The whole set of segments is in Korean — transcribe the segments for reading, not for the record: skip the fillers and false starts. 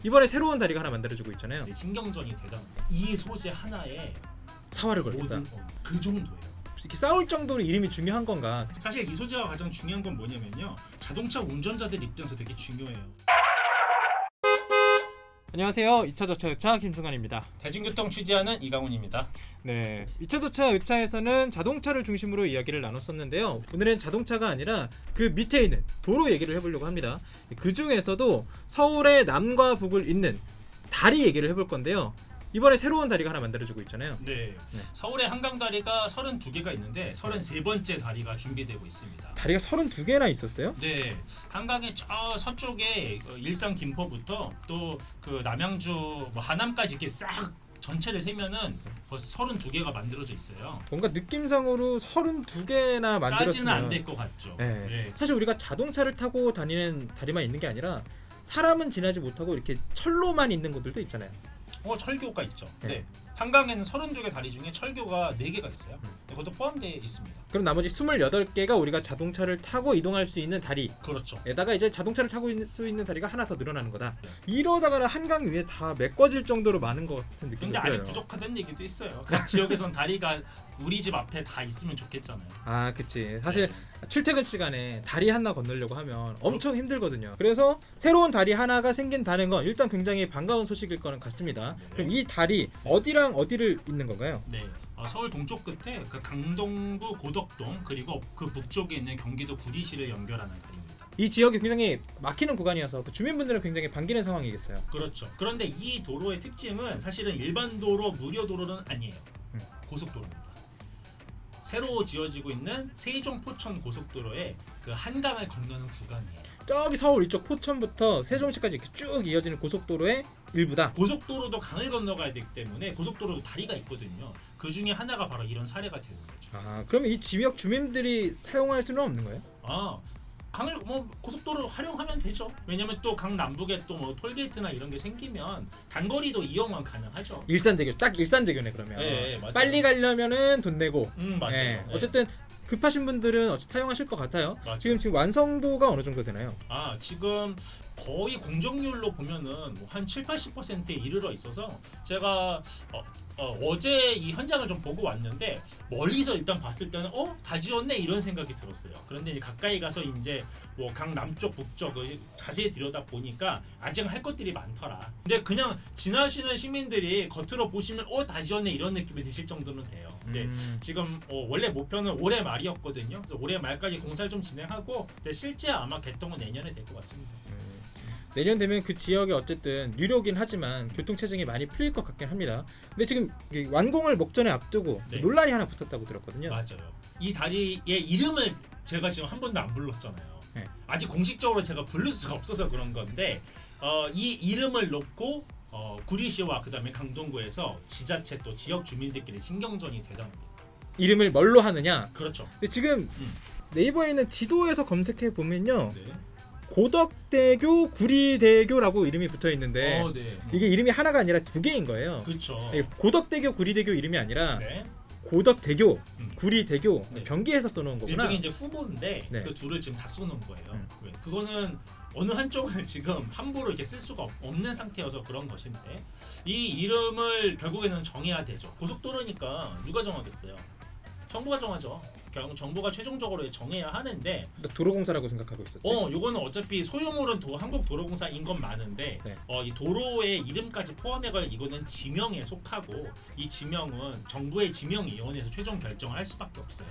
이번에 새로운 다리가 하나 만들어지고 있잖아요. 신경전이 대단합니다. 이 소재 하나에 사활을 걸겠다. 모든 그 정도예요. 이렇게 싸울 정도로 이름이 중요한 건가? 사실 이 소재가 가장 중요한 건 뭐냐면요, 자동차 운전자들 입장에서 되게 중요해요. 안녕하세요. 2차 저차 의차 김승환입니다. 대중교통 취재하는 이강훈입니다. 네, 2차 저차 의차에서는 자동차를 중심으로 이야기를 나눴었는데요. 오늘은 자동차가 아니라 그 밑에 있는 도로 얘기를 해보려고 합니다. 그 중에서도 서울의 남과 북을 잇는 다리 얘기를 해볼 건데요. 이번에 새로운 다리가 하나 만들어지고 있잖아요. 네. 서울에 한강다리가 32개가 있는데 33번째 다리가 준비되고 있습니다. 다리가 32개나 있었어요? 네, 한강의 저 서쪽에 일산 김포부터 또 그 남양주 뭐 하남까지 이렇게 싹 전체를 세면은 벌써 32개가 만들어져 있어요. 뭔가 느낌상으로 32개나 만들었으면 까지는 안 될 것 같죠. 네. 네. 사실 우리가 자동차를 타고 다니는 다리만 있는 게 아니라 사람은 지나지 못하고 이렇게 철로만 있는 곳들도 있잖아요. 철교가 있죠. 네. 네. 한강에는 32개 다리 중에 철교가 4개가 있어요. 그것도 포함되어 있습니다. 그럼 나머지 28개가 우리가 자동차를 타고 이동할 수 있는 다리에다가 그렇죠. 이제 자동차를 타고 있을 수 있는 다리가 하나 더 늘어나는 거다. 네. 이러다가는 한강 위에 다 메꿔질 정도로 많은 것 같은 느낌이 근데 들어요. 아직 부족하다는 얘기도 있어요. 각 지역에선 다리가 우리 집 앞에 다 있으면 좋겠잖아요. 아, 그치. 사실 네. 출퇴근 시간에 다리 하나 건너려고 하면 엄청 힘들거든요. 그래서 새로운 다리 하나가 생긴다는 건 일단 굉장히 반가운 소식일 거는 같습니다. 네. 그럼 이 다리 어디랑 어디를 잇는 건가요? 네, 서울 동쪽 끝에 그 강동구 고덕동 그리고 그 북쪽에 있는 경기도 구리시를 연결하는 다리입니다. 이 지역이 굉장히 막히는 구간이어서 그 주민분들은 굉장히 반기는 상황이겠어요. 그렇죠. 그런데 이 도로의 특징은 사실은 일반 도로, 무료 도로는 아니에요. 고속도로입니다. 새로 지어지고 있는 세종 포천 고속도로의 그 한강을 건너는 구간이에요. 저기 서울 이쪽 포천부터 세종시까지 이렇게 쭉 이어지는 고속도로의 일부다. 고속도로도 강을 건너가야 되기 때문에 고속도로도 다리가 있거든요. 그 중에 하나가 바로 이런 사례가 되는 거죠. 아, 그러면 이 지역 주민들이 사용할 수는 없는 거예요? 강을 고속도로 활용하면 되죠. 왜냐면 또 강 남북에 또 뭐 톨게이트나 이런 게 생기면 단거리도 이용은 가능하죠. 일산대교, 딱 일산대교네 그러면. 네, 맞아요. 빨리 가려면은 돈 내고. 맞아요. 네. 네. 어쨌든 급하신 분들은 사용하실 것 같아요. 맞아요. 지금 완성도가 어느 정도 되나요? 지금 거의 공정률로 보면은 뭐 한 7-80%에 이르러 있어서 제가 어제 이 현장을 좀 보고 왔는데 멀리서 일단 봤을 때는 다 지었네 이런 생각이 들었어요. 그런데 이제 가까이 가서 이제 뭐 강 남쪽 북쪽을 자세히 들여다 보니까 아직 할 것들이 많더라. 근데 그냥 지나시는 시민들이 겉으로 보시면 다 지었네 이런 느낌이 드실 정도는 돼요. 근데 지금 원래 목표는 올해 말이었거든요. 그래서 올해 말까지 공사를 좀 진행하고 근데 실제 아마 개통은 내년에 될 것 같습니다. 내년 되면 그 지역이 어쨌든 유료긴 하지만 교통체증이 많이 풀릴 것 같긴 합니다. 근데 지금 이 완공을 목전에 앞두고 네. 논란이 하나 붙었다고 들었거든요. 맞아요. 이 다리의 이름을 제가 지금 한 번도 안 불렀잖아요. 네. 아직 공식적으로 제가 부를 수가 없어서 그런 건데 이 이름을 놓고 구리시와 그다음에 강동구에서 지자체 또 지역 주민들끼리 신경전이 대단합니다. 이름을 뭘로 하느냐? 그렇죠. 근데 지금 네이버에 있는 지도에서 검색해 보면요. 네. 고덕대교, 구리대교라고 이름이 붙어 있는데 네. 이게 이름이 하나가 아니라 두 개인 거예요. 그렇죠. 고덕대교, 구리대교 이름이 아니라 네. 고덕대교, 구리대교 네. 변기해서 써놓은 거구나. 일종의 이제 후보인데 네. 그 둘을 지금 다 써놓은 거예요. 왜? 그거는 어느 한쪽을 지금 함부로 이렇게 쓸 수가 없는 상태여서 그런 것인데 이 이름을 결국에는 정해야 되죠. 고속도로니까 누가 정하겠어요? 정부가 정하죠. 결국 정부가 최종적으로 정해야 하는데 도로공사라고 생각하고 있었지. 요거는 어차피 소유물은 한국도로공사인 건 많은데 네. 이 도로의 이름까지 포함해갈 이거는 지명에 속하고 이 지명은 정부의 지명위원회에서 최종 결정을 할 수밖에 없어요.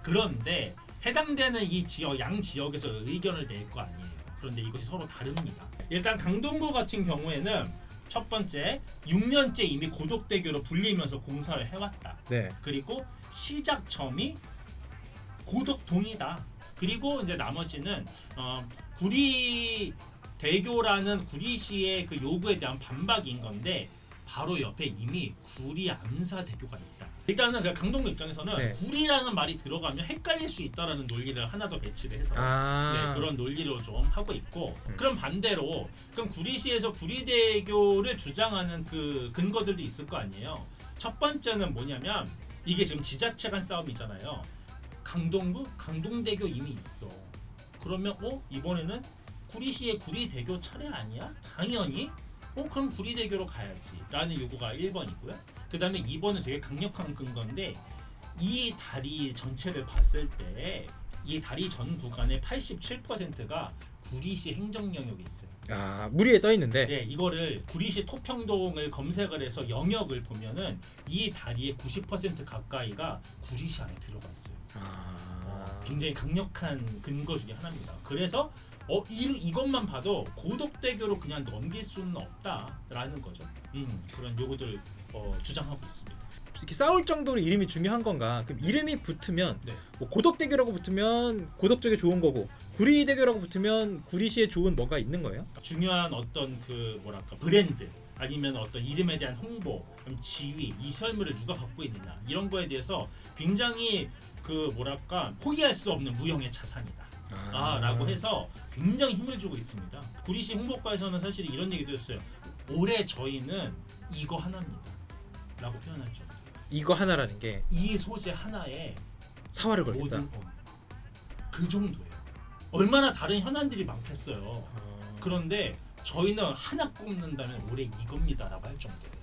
그런데 해당되는 이 지역 양 지역에서 의견을 낼 거 아니에요. 그런데 이것이 서로 다릅니다. 일단 강동구 같은 경우에는 첫 번째 6년째 이미 고덕대교로 불리면서 공사를 해왔다. 네. 그리고 시작점이 고덕동이다. 그리고 이제 나머지는 구리대교라는 구리시의 그 요구에 대한 반박인 건데 바로 옆에 이미 구리암사대교가 있다. 일단은 그 강동구 입장에서는 네. 구리라는 말이 들어가면 헷갈릴 수 있다라는 논리를 하나 더 배치를 해서 아. 그런 논리로 좀 하고 있고 그럼 반대로 그럼 구리시에서 구리대교를 주장하는 그 근거들도 있을 거 아니에요. 첫 번째는 뭐냐면 이게 지금 지자체 간 싸움이잖아요. 강동구, 강동대교 이미 있어. 그러면 이번에는 구리시의 구리대교 차례 아니야? 당연히 그럼 구리대교로 가야지라는 요구가 1번이고요. 그 다음에 2번은 되게 강력한 근거인데 이 다리 전체를 봤을 때 이 다리 전 구간의 87%가 구리시 행정 영역에 있어요. 아, 물 위에 떠 있는데. 네, 이거를 구리시 토평동을 검색을 해서 영역을 보면은 이 다리의 90% 가까이가 구리시 안에 들어가 있어요. 굉장히 강력한 근거 중에 하나입니다. 그래서 이것만 봐도 고덕대교로 그냥 넘길 수는 없다라는 거죠. 그런 요구들을 주장하고 있습니다. 이렇게 싸울 정도로 이름이 중요한 건가? 그럼 이름이 붙으면 네. 뭐 고덕대교라고 붙으면 고덕 쪽에 좋은 거고 구리대교라고 붙으면 구리시에 좋은 뭐가 있는 거예요? 중요한 어떤 그 뭐랄까 브랜드 아니면 어떤 이름에 대한 홍보, 지위, 이 설물을 누가 갖고 있느냐 이런 거에 대해서 굉장히 그 뭐랄까 포기할 수 없는 무형의 자산이다. 라고 해서 굉장히 힘을 주고 있습니다. 구리시 홍보과에서는 사실 이런 얘기도 했어요. 올해 저희는 이거 하나입니다. 라고 표현할 정도. 이거 하나라는 게 이 소재 하나에 사활을 걸겠다. 모든 그 정도예요. 얼마나 다른 현안들이 많겠어요. 그런데 저희는 하나 꼽는다면 올해 이겁니다라고 할 정도예요.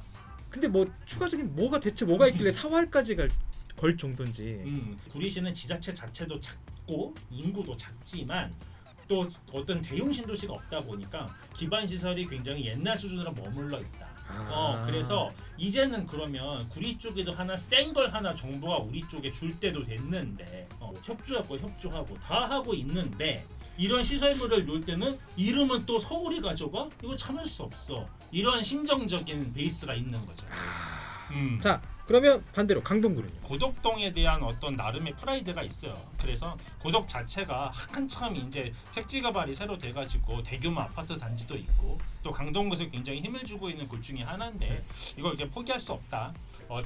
근데 뭐 추가적인 대체 뭐가 있길래 사활까지 걸 정도인지. 구리시는 지자체 자체도 작고 인구도 작지만 또 어떤 대형 신도시가 없다 보니까 기반 시설이 굉장히 옛날 수준으로 머물러 있다. 그래서 이제는 그러면 구리 쪽에도 하나 센 걸 하나 정부가 우리 쪽에 줄 때도 됐는데 협조하고 다 하고 있는데 이런 시설물을 놓을 때는 이름은 또 서울이 가져가? 이거 참을 수 없어. 이런 심정적인 베이스가 있는 거죠. 자, 그러면 반대로 강동구는요? 고덕동에 대한 어떤 나름의 프라이드가 있어요. 그래서 고덕 자체가 한참 이제 택지 개발이 새로 돼가지고 대규모 아파트 단지도 있고 또 강동구에서 굉장히 힘을 주고 있는 곳 중에 하나인데 이걸 이렇게 포기할 수 없다.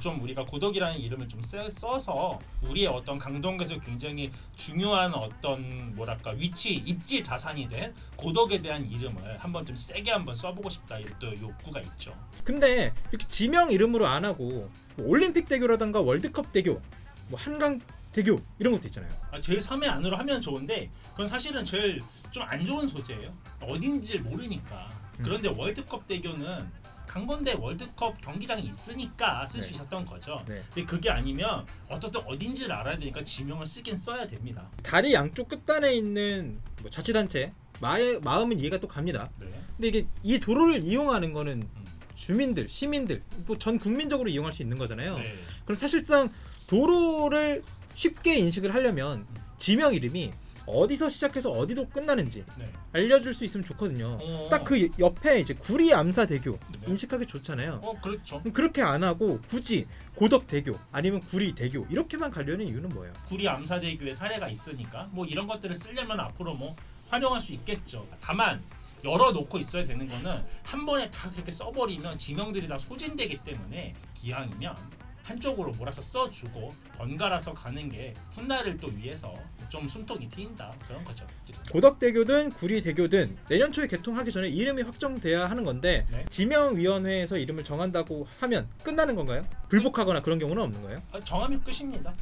좀 우리가 고덕이라는 이름을 좀 써서 우리의 어떤 강동구에서 굉장히 중요한 어떤 뭐랄까 위치 입지 자산이 된 고덕에 대한 이름을 한번 좀 세게 한번 써보고 싶다 이런 또 욕구가 있죠. 근데 이렇게 지명 이름으로 안 하고 뭐 올림픽 대교라든가 월드컵 대교, 뭐 한강 대교 이런 것도 있잖아요. 제3의 안으로 하면 좋은데 그건 사실은 제일 좀 안 좋은 소재예요. 어딘지를 모르니까. 그런데 월드컵 대교는 강건대 월드컵 경기장이 있으니까 쓸 수 있었던 거죠. 근데 그게 아니면 어딘지를 알아야 되니까 지명을 쓰긴 써야 됩니다. 다리 양쪽 끝단에 있는 뭐 자치단체 마음은 이해가 또 갑니다. 근데 이게 이 도로를 이용하는 거는 주민들, 시민들, 뭐 전 국민적으로 이용할 수 있는 거잖아요. 그럼 사실상 도로를 쉽게 인식을 하려면 지명 이름이 어디서 시작해서 어디로 끝나는지 알려줄 수 있으면 좋거든요. 딱 그 옆에 이제 구리 암사대교 인식하기 좋잖아요. 그렇죠. 그렇게 안 하고 굳이 고덕대교 아니면 구리대교 이렇게만 가려는 이유는 뭐예요? 구리 암사대교의 사례가 있으니까 뭐 이런 것들을 쓰려면 앞으로 뭐 활용할 수 있겠죠. 다만 열어놓고 있어야 되는 거는 한 번에 다 그렇게 써버리면 지명들이 다 소진되기 때문에 기왕이면 한쪽으로 몰아서 써주고 번갈아서 가는 게 훗날을 또 위해서 좀 숨통이 트인다 그런 거죠. 고덕대교든 구리대교든 내년 초에 개통하기 전에 이름이 확정돼야 하는 건데 지명위원회에서 이름을 정한다고 하면 끝나는 건가요? 불복하거나 그런 경우는 없는 거예요? 정하면 끝입니다.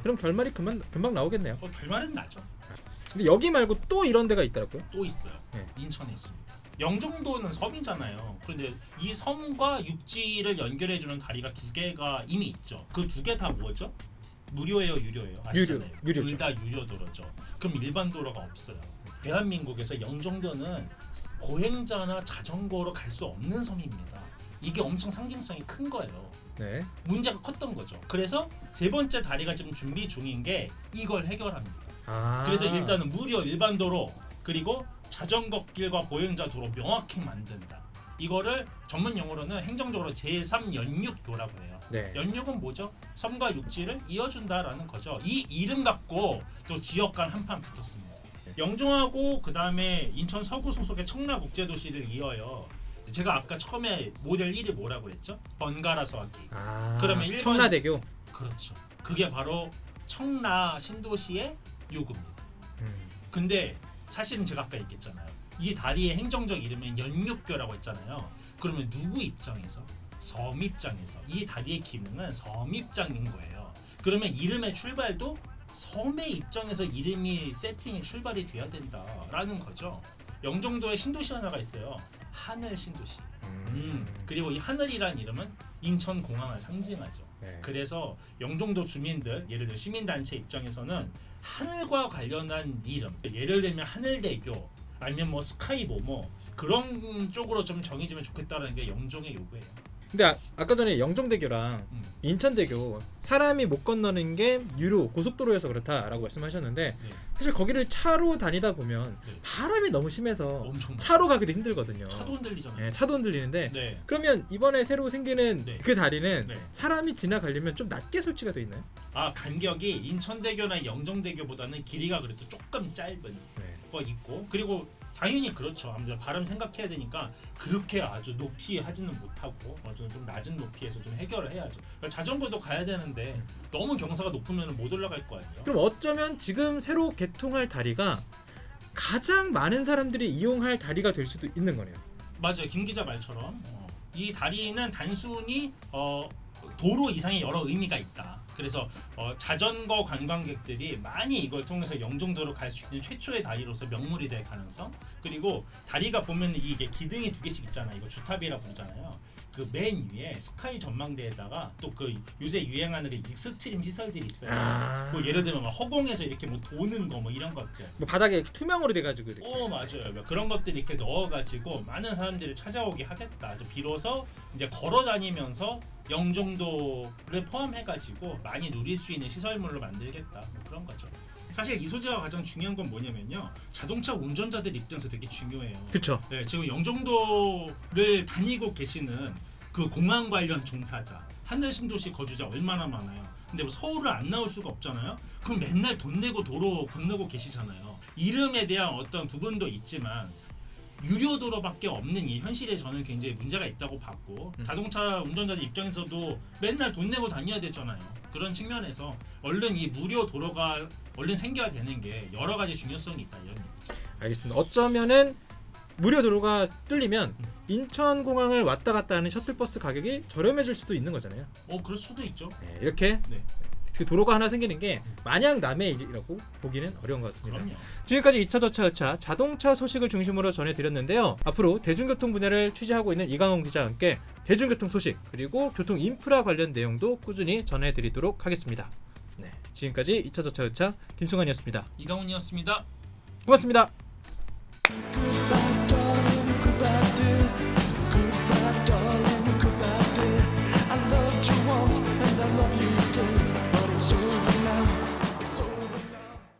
그럼 결말이 금방 나오겠네요. 결말은 나죠. 근데 여기 말고 또 이런 데가 있더라고요. 또 있어요. 인천에 있습니다. 영종도는 섬이잖아요. 그런데 이 섬과 육지를 연결해주는 다리가 두 개가 이미 있죠. 그 두 개 다 뭐죠? 무료예요, 유료예요? 아시잖아요. 둘 다 유료 도로죠. 그럼 일반 도로가 없어요. 대한민국에서 영종도는 보행자나 자전거로 갈 수 없는 섬입니다. 이게 엄청 상징성이 큰 거예요. 문제가 컸던 거죠. 그래서 세 번째 다리가 지금 준비 중인 게 이걸 해결합니다. 그래서 일단은 무료 일반 도로 그리고 자전거 길과 보행자 도로 명확히 만든다. 이거를 전문 용어로는 행정적으로 제3 연육도라고 해요. 연육은 뭐죠? 섬과 육지를 이어준다라는 거죠. 이 이름 갖고 또 지역 간 한판 붙었습니다. 영종하고 그 다음에 인천 서구 소속의 청라국제도시를 이어요. 제가 아까 처음에 모델 1이 뭐라고 그랬죠? 번갈아서 하기. 그러면 1번 청라대교. 그렇죠. 그게 바로 청라 신도시의 요구입니다. 근데 사실은 제가 아까 얘기했잖아요. 이 다리의 행정적 이름은 연육교라고 했잖아요. 그러면 누구 입장에서? 섬 입장에서. 이 다리의 기능은 섬 입장인 거예요. 그러면 이름의 출발도 섬의 입장에서 이름이 세팅이 출발이 돼야 된다라는 거죠. 영종도에 신도시 하나가 있어요. 하늘 신도시. 그리고 이 하늘이란 이름은 인천공항을 상징하죠. 네. 그래서 영종도 주민들, 예를 들어 시민단체 입장에서는 하늘과 관련한 이름, 예를 들면 하늘대교 아니면 뭐 스카이 모모 그런 쪽으로 좀 정해지면 좋겠다는 게 영종의 요구예요. 근데 아까 전에 영종대교랑 인천대교 사람이 못 건너는 게 유료 고속도로여서 그렇다라고 말씀하셨는데 네. 사실 거기를 차로 다니다 보면 네. 바람이 너무 심해서 엄청 차로 가기도 힘들거든요. 차도 흔들리잖아요. 네, 차도 흔들리는데 네. 그러면 이번에 새로 생기는 네. 그 다리는 네. 사람이 지나가려면 좀 낮게 설치가 돼 있나요? 아 간격이 인천대교나 영종대교보다는 길이가 그래도 조금 짧은 네. 거 있고 그리고 당연히 그렇죠. 아무래도 바람 생각해야 되니까 그렇게 아주 높이 하지는 못하고 좀 낮은 높이에서 좀 해결을 해야죠. 그러니까 자전거도 가야 되는데 너무 경사가 높으면 못 올라갈 거 아니에요. 그럼 어쩌면 지금 새로 개통할 다리가 가장 많은 사람들이 이용할 다리가 될 수도 있는 거네요. 맞아요. 김 기자 말처럼 이 다리는 단순히 도로 이상의 여러 의미가 있다. 그래서 자전거 관광객들이 많이 이걸 통해서 영종도로 갈 수 있는 최초의 다리로서 명물이 될 가능성. 그리고 다리가 보면 이게 기둥이 2개씩 있잖아요. 이거 주탑이라 부르잖아요. 그 맨 위에 스카이 전망대에다가 또 그 요새 유행하는 그 익스트림 시설들이 있어요. 뭐 예를 들면 막 허공에서 이렇게 뭐 도는 거 뭐 이런 것들. 뭐 바닥에 투명으로 돼가지고 이렇게. 맞아요. 그런 것들 이렇게 넣어가지고 많은 사람들이 찾아오게 하겠다. 그래서 비로소 이제 걸어 다니면서 영종도를 포함해가지고 많이 누릴 수 있는 시설물로 만들겠다. 뭐 그런 거죠. 사실 이 소재가 가장 중요한 건 뭐냐면요. 자동차 운전자들 입장에서 되게 중요해요. 그렇죠. 네, 지금 영종도를 다니고 계시는 그 공항 관련 종사자, 하늘 신도시 거주자 얼마나 많아요. 근데 뭐 서울을 안 나올 수가 없잖아요. 그럼 맨날 돈 내고 도로 건너고 계시잖아요. 이름에 대한 어떤 부분도 있지만 유료 도로밖에 없는 이 현실에 저는 굉장히 문제가 있다고 봤고 자동차 운전자들 입장에서도 맨날 돈 내고 다녀야 되잖아요. 그런 측면에서 얼른 이 무료 도로가 얼른 생겨야 되는 게 여러 가지 중요성이 있다 이런 얘기죠. 알겠습니다. 어쩌면은 무료 도로가 뚫리면 인천공항을 왔다 갔다 하는 셔틀버스 가격이 저렴해질 수도 있는 거잖아요. 그럴 수도 있죠. 네, 이렇게 네. 그 도로가 하나 생기는 게 마냥 남의 일이라고 보기는 어려운 것 같습니다. 그럼요. 지금까지 2차 저차 여차 자동차 소식을 중심으로 전해드렸는데요. 앞으로 대중교통 분야를 취재하고 있는 이강훈 기자와 함께 대중교통 소식 그리고 교통 인프라 관련 내용도 꾸준히 전해드리도록 하겠습니다. 네, 지금까지 2차 저차 여차 김승환이었습니다. 이강훈이었습니다. 고맙습니다.